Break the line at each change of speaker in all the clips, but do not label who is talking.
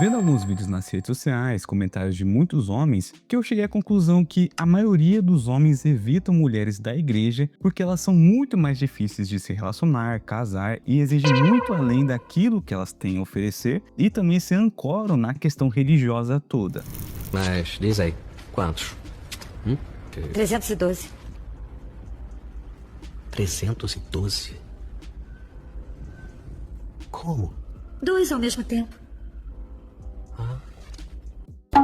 Vendo alguns vídeos nas redes sociais, comentários de muitos homens, que eu cheguei à conclusão que a maioria dos homens evitam mulheres da igreja porque elas são muito mais difíceis de se relacionar, casar e exigem muito além daquilo que elas têm a oferecer e também se ancoram na questão religiosa toda.
Mas diz aí, quantos?
312.
312? Como?
2 ao mesmo tempo.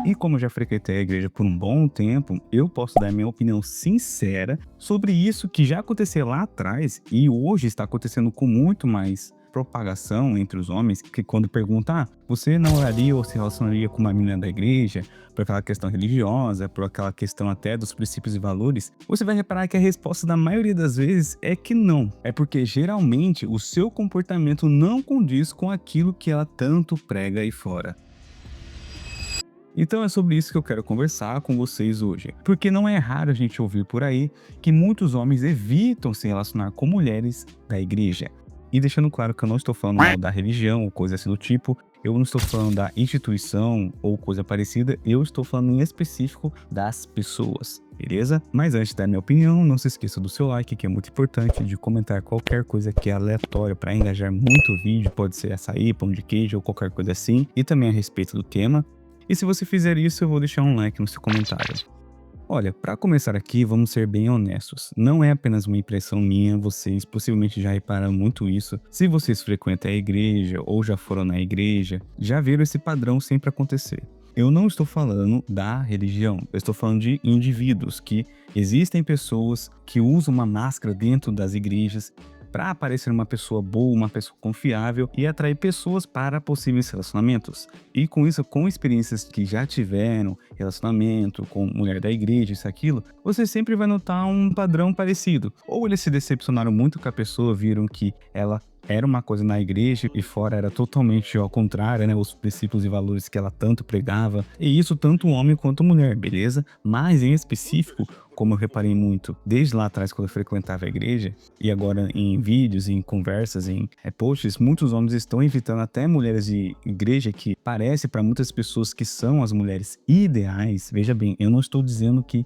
E como eu já frequentei a igreja por um bom tempo, eu posso dar minha opinião sincera sobre isso que já aconteceu lá atrás e hoje está acontecendo com muito mais propagação entre os homens, que quando perguntam, você namoraria ou se relacionaria com uma menina da igreja, por aquela questão religiosa, por aquela questão até dos princípios e valores, você vai reparar que a resposta da maioria das vezes é que não. É porque geralmente o seu comportamento não condiz com aquilo que ela tanto prega aí fora. Então é sobre isso que eu quero conversar com vocês hoje, porque não é raro a gente ouvir por aí que muitos homens evitam se relacionar com mulheres da igreja. E deixando claro que eu não estou falando mal da religião ou coisa assim do tipo, eu não estou falando da instituição ou coisa parecida, eu estou falando em específico das pessoas, beleza? Mas antes da minha opinião, não se esqueça do seu like, que é muito importante, de comentar qualquer coisa que é aleatória para engajar muito o vídeo, pode ser açaí, pão de queijo ou qualquer coisa assim, e também a respeito do tema. E se você fizer isso, eu vou deixar um like no seu comentário. Olha, para começar aqui, vamos ser bem honestos. Não é apenas uma impressão minha, vocês possivelmente já repararam muito isso. Se vocês frequentam a igreja ou já foram na igreja, já viram esse padrão sempre acontecer. Eu não estou falando da religião, eu estou falando de indivíduos, que existem pessoas que usam uma máscara dentro das igrejas para parecer uma pessoa boa, uma pessoa confiável e atrair pessoas para possíveis relacionamentos. E com isso, com experiências que já tiveram, relacionamento com mulher da igreja, isso, aquilo, você sempre vai notar um padrão parecido. Ou eles se decepcionaram muito com a pessoa, viram que ela era uma coisa na igreja e fora era totalmente ao contrário, né? Os princípios e valores que ela tanto pregava. E isso tanto homem quanto mulher, beleza? Mas em específico, como eu reparei muito desde lá atrás quando eu frequentava a igreja, e agora em vídeos, em conversas, em posts, muitos homens estão evitando até mulheres de igreja que parece para muitas pessoas que são as mulheres ideais. Veja bem, eu não estou dizendo que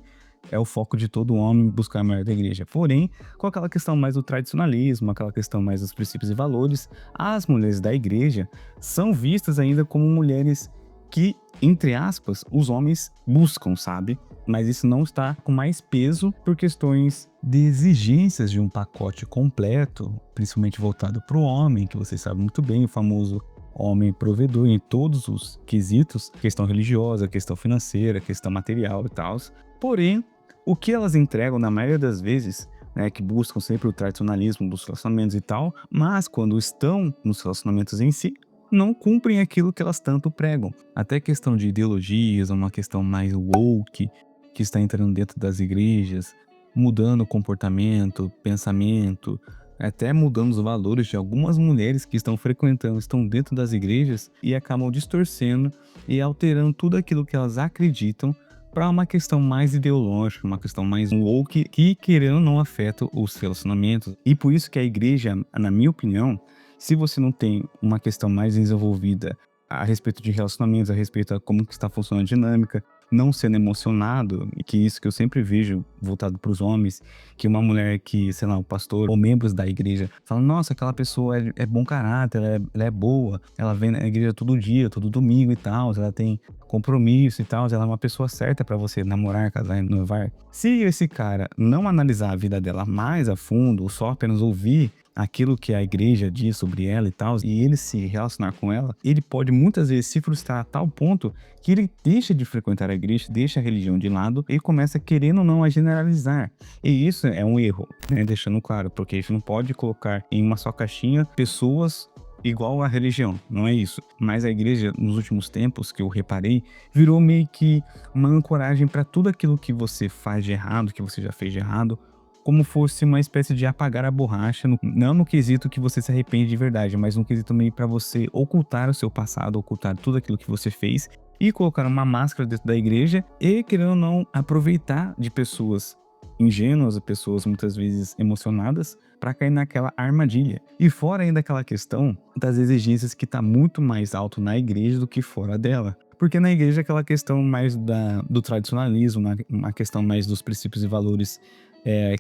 é o foco de todo homem buscar a mulher da igreja. Porém, com aquela questão mais do tradicionalismo, aquela questão mais dos princípios e valores, as mulheres da igreja são vistas ainda como mulheres que, entre aspas, os homens buscam, sabe? Mas isso não está com mais peso por questões de exigências de um pacote completo, principalmente voltado para o homem, que vocês sabem muito bem, o famoso homem provedor em todos os quesitos, questão religiosa, questão financeira, questão material e tal. Porém, o que elas entregam na maioria das vezes, né, que buscam sempre o tradicionalismo dos relacionamentos e tal, mas quando estão nos relacionamentos em si, não cumprem aquilo que elas tanto pregam. Até questão de ideologias, uma questão mais woke, que está entrando dentro das igrejas, mudando o comportamento, pensamento, até mudando os valores de algumas mulheres que estão frequentando, estão dentro das igrejas e acabam distorcendo e alterando tudo aquilo que elas acreditam para uma questão mais ideológica, uma questão mais woke, que querendo ou não afeta os relacionamentos. E por isso que a igreja, na minha opinião, se você não tem uma questão mais desenvolvida a respeito de relacionamentos, a respeito de como que está funcionando a dinâmica, não sendo emocionado, e que isso que eu sempre vejo voltado para os homens, que uma mulher que, sei lá, o pastor ou membros da igreja falam, nossa, aquela pessoa é bom caráter, ela é boa, ela vem na igreja todo dia, todo domingo e tal, ela tem compromisso e tal, ela é uma pessoa certa para você namorar, casar e noivar. Se esse cara não analisar a vida dela mais a fundo, ou só apenas ouvir aquilo que a igreja diz sobre ela e tal, e ele se relacionar com ela, ele pode muitas vezes se frustrar a tal ponto que ele deixa de frequentar a igreja, deixa a religião de lado e começa querendo ou não a generalizar. E isso é um erro, né? Deixando claro, porque a gente não pode colocar em uma só caixinha pessoas igual à religião, não é isso. Mas a igreja, nos últimos tempos, que eu reparei, virou meio que uma ancoragem para tudo aquilo que você faz de errado, que você já fez de errado, como fosse uma espécie de apagar a borracha, não no quesito que você se arrepende de verdade, mas no quesito meio para você ocultar o seu passado, ocultar tudo aquilo que você fez e colocar uma máscara dentro da igreja e, querendo ou não, aproveitar de pessoas ingênuas, pessoas muitas vezes emocionadas, para cair naquela armadilha. E fora ainda aquela questão das exigências que tá muito mais alto na igreja do que fora dela. Porque na igreja é aquela questão mais do tradicionalismo, uma questão mais dos princípios e valores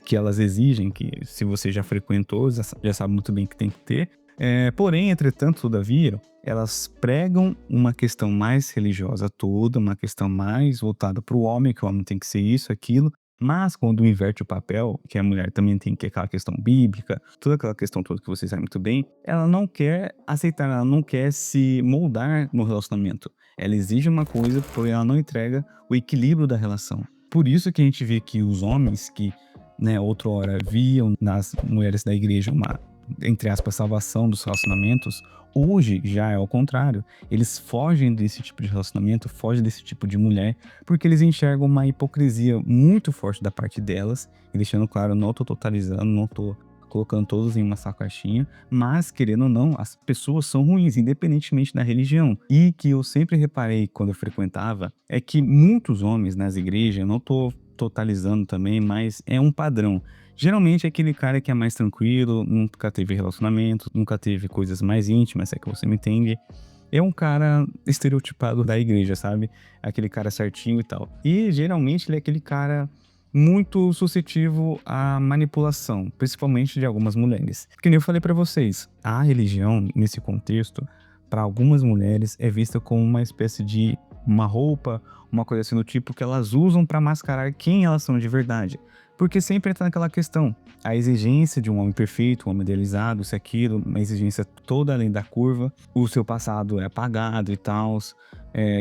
que elas exigem, que se você já frequentou, já sabe muito bem que tem que ter. Porém, entretanto, todavia, elas pregam uma questão mais religiosa toda, uma questão mais voltada para o homem, que o homem tem que ser isso, aquilo. Mas quando inverte o papel, que a mulher também tem que aquela questão bíblica, toda aquela questão toda que vocês sabem muito bem, ela não quer aceitar, ela não quer se moldar no relacionamento. Ela exige uma coisa, porém ela não entrega o equilíbrio da relação. Por isso que a gente vê que os homens que, outrora viam nas mulheres da igreja uma, entre aspas, salvação dos relacionamentos, hoje já é ao contrário. Eles fogem desse tipo de relacionamento, fogem desse tipo de mulher, porque eles enxergam uma hipocrisia muito forte da parte delas. E deixando claro, não tô totalizando, não tô colocando todos em uma só caixinha, mas querendo ou não, as pessoas são ruins, independentemente da religião. E que eu sempre reparei quando eu frequentava, é que muitos homens nas igrejas, eu não tô totalizando também, mas é um padrão. Geralmente é aquele cara que é mais tranquilo, nunca teve relacionamento, nunca teve coisas mais íntimas, é que você me entende. É um cara estereotipado da igreja, sabe? Aquele cara certinho e tal. E geralmente ele é aquele cara muito suscetível à manipulação, principalmente de algumas mulheres. Que nem eu falei pra vocês, a religião, nesse contexto, para algumas mulheres é vista como uma espécie de uma roupa, uma coisa assim do tipo que elas usam para mascarar quem elas são de verdade. Porque sempre entra naquela questão, a exigência de um homem perfeito, um homem idealizado, isso e aquilo, uma exigência toda além da curva, o seu passado é apagado e tal,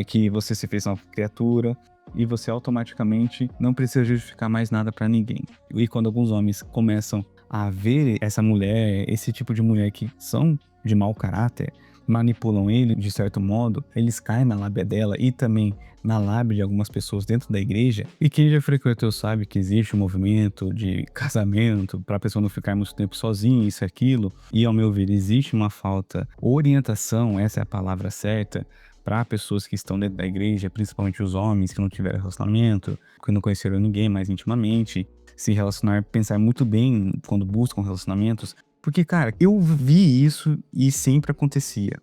que você se fez uma criatura, e você automaticamente não precisa justificar mais nada para ninguém. E quando alguns homens começam a ver essa mulher, esse tipo de mulher que são de mau caráter, manipulam ele de certo modo, eles caem na lábia dela e também na lábia de algumas pessoas dentro da igreja. E quem já frequentou sabe que existe um movimento de casamento para a pessoa não ficar muito tempo sozinha, isso e aquilo. E ao meu ver, existe uma falta orientação, essa é a palavra certa, para pessoas que estão dentro da igreja, principalmente os homens que não tiveram relacionamento, que não conheceram ninguém mais intimamente, se relacionar, pensar muito bem quando buscam relacionamentos. Porque, cara, eu vi isso e sempre acontecia.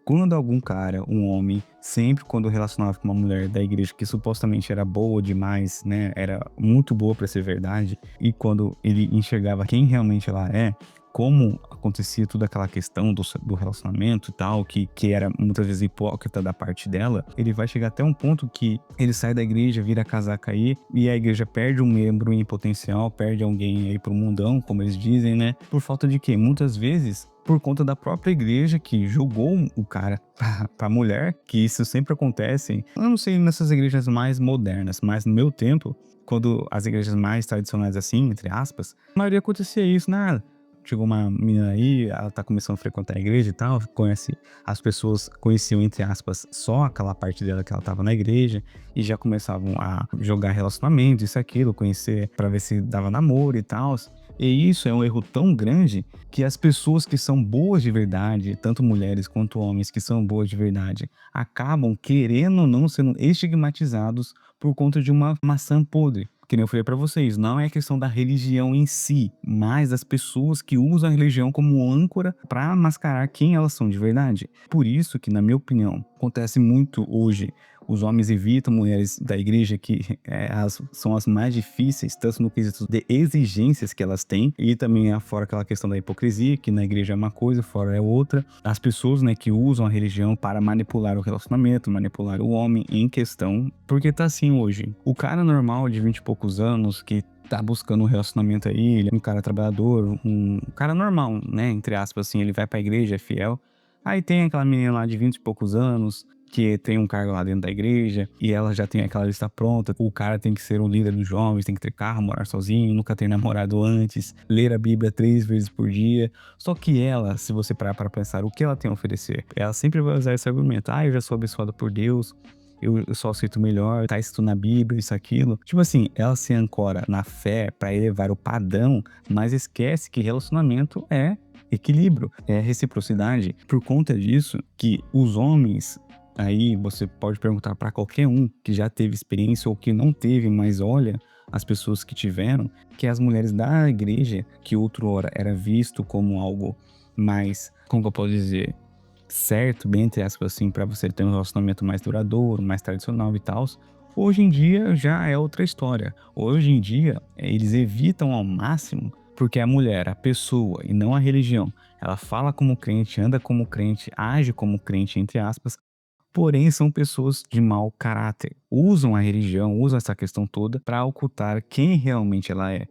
Quando algum cara, um homem, sempre quando relacionava com uma mulher da igreja que supostamente era boa demais, né? Era muito boa pra ser verdade. E quando ele enxergava quem realmente ela é, como acontecia toda aquela questão do relacionamento e tal, que era muitas vezes hipócrita da parte dela, ele vai chegar até um ponto que ele sai da igreja, vira casaca aí, e a igreja perde um membro em potencial, perde alguém aí pro mundão, como eles dizem, né? Por falta de quê? Muitas vezes por conta da própria igreja que julgou o cara pra mulher, que isso sempre acontece. Eu não sei nessas igrejas mais modernas, mas no meu tempo, quando as igrejas mais tradicionais assim, entre aspas, a maioria acontecia isso, né? Chegou uma menina aí, ela tá começando a frequentar a igreja e tal, as pessoas conheciam, entre aspas, só aquela parte dela que ela tava na igreja e já começavam a jogar relacionamento, isso e aquilo, conhecer pra ver se dava namoro e tal. E isso é um erro tão grande que as pessoas que são boas de verdade, tanto mulheres quanto homens que são boas de verdade, acabam querendo ou não sendo estigmatizados por conta de uma maçã podre. Que nem eu falei pra vocês, não é questão da religião em si, mas das pessoas que usam a religião como âncora pra mascarar quem elas são de verdade. Por isso que, na minha opinião, acontece muito hoje. Os homens evitam mulheres da igreja que são as mais difíceis, tanto no quesito de exigências que elas têm, e também fora aquela questão da hipocrisia, que na igreja é uma coisa, fora é outra. As pessoas, né, que usam a religião para manipular o relacionamento, manipular o homem em questão, porque tá assim hoje. O cara normal de 20 e poucos anos, que tá buscando um relacionamento aí, ele é um cara trabalhador, um cara normal, né, entre aspas, assim, ele vai pra igreja, é fiel. Aí tem aquela menina lá de 20 e poucos anos, que tem um cargo lá dentro da igreja, e ela já tem aquela lista pronta. O cara tem que ser o líder dos jovens, tem que ter carro, morar sozinho, nunca ter namorado antes, ler a Bíblia 3 vezes por dia. Só que ela, se você parar para pensar o que ela tem a oferecer, ela sempre vai usar esse argumento. Eu já sou abençoada por Deus, eu só aceito melhor, tá escrito na Bíblia, isso, aquilo. Tipo assim, ela se ancora na fé para elevar o padrão, mas esquece que relacionamento é equilíbrio, é reciprocidade. Por conta disso, que os homens Aí você pode perguntar para qualquer um que já teve experiência ou que não teve, mas olha as pessoas que tiveram, que as mulheres da igreja, que outrora era visto como algo mais, como que eu posso dizer, certo, bem entre aspas assim, para você ter um relacionamento mais duradouro, mais tradicional e tal. Hoje em dia já é outra história. Hoje em dia eles evitam ao máximo porque a mulher, a pessoa e não a religião, ela fala como crente, anda como crente, age como crente, entre aspas, porém são pessoas de mau caráter. Usam a religião, usam essa questão toda para ocultar quem realmente ela é.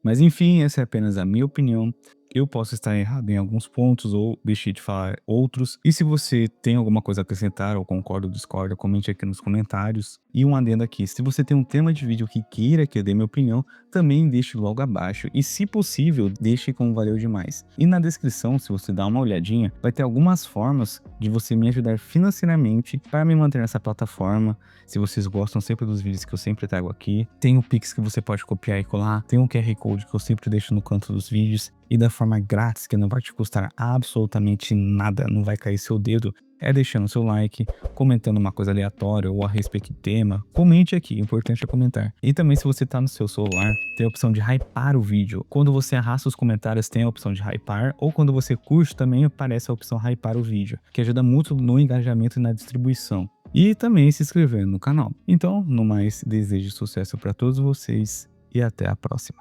Mas enfim, essa é apenas a minha opinião. Eu posso estar errado em alguns pontos ou deixei de falar outros. E se você tem alguma coisa a acrescentar ou concorda ou discorda, comente aqui nos comentários. E um adendo aqui, se você tem um tema de vídeo que queira que eu dê minha opinião, também deixe logo abaixo. E se possível, deixe como valeu demais. E na descrição, se você dar uma olhadinha, vai ter algumas formas de você me ajudar financeiramente para me manter nessa plataforma. Se vocês gostam sempre dos vídeos que eu sempre trago aqui, tem o Pix que você pode copiar e colar, tem um QR Code que eu sempre deixo no canto dos vídeos e da forma grátis, que não vai te custar absolutamente nada, não vai cair seu dedo, é deixando seu like, comentando uma coisa aleatória ou a respeito do tema. Comente aqui, o importante é comentar. E também se você tá no seu celular, tem a opção de hypar o vídeo. Quando você arrasta os comentários, tem a opção de hypar, ou quando você curte, também aparece a opção hypar o vídeo, que ajuda muito no engajamento e na distribuição. E também se inscrever no canal. Então, no mais, desejo sucesso para todos vocês e até a próxima.